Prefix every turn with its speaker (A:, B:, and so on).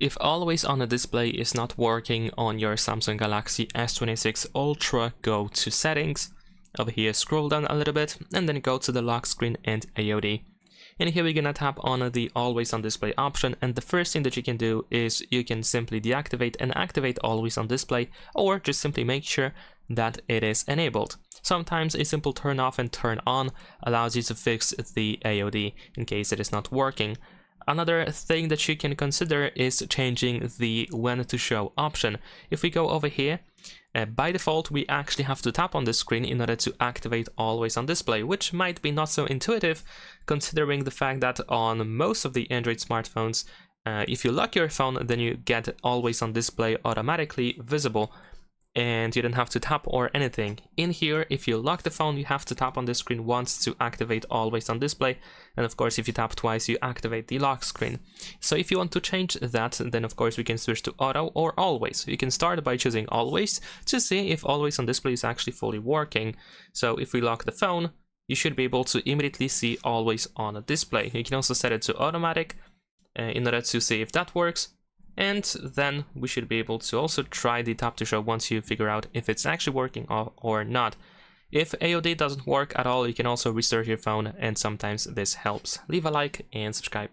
A: If always on a display is not working on your Samsung Galaxy S26 Ultra, go to settings. Over here scroll down a little bit and then go to the lock screen and AOD. And here we're gonna tap on the always on display option, and the first thing that you can do is you can simply deactivate and activate always on display, or just simply make sure that it is enabled. Sometimes a simple turn off and turn on allows you to fix the AOD in case it is not working. Another thing that you can consider is changing the when to show option. If we go over here, by default we actually have to tap on the screen in order to activate always on display, which might be not so intuitive considering the fact that on most of the Android smartphones, if you lock your phone, then you get always on display automatically visible and you don't have to tap or anything. In here, if you lock the phone, you have to tap on the screen once to activate always on display, and of course if you tap twice you activate the lock screen. So if you want to change that, then of course we can switch to auto or always. You can start by choosing always to see if always on display is actually fully working. So if we lock the phone, you should be able to immediately see always on a display. You can also set it to automatic in order to see if that works. And then we should be able to also try the tap to show once you figure out if it's actually working or not. If AOD doesn't work at all, you can also restart your phone, and sometimes this helps. Leave a like and subscribe.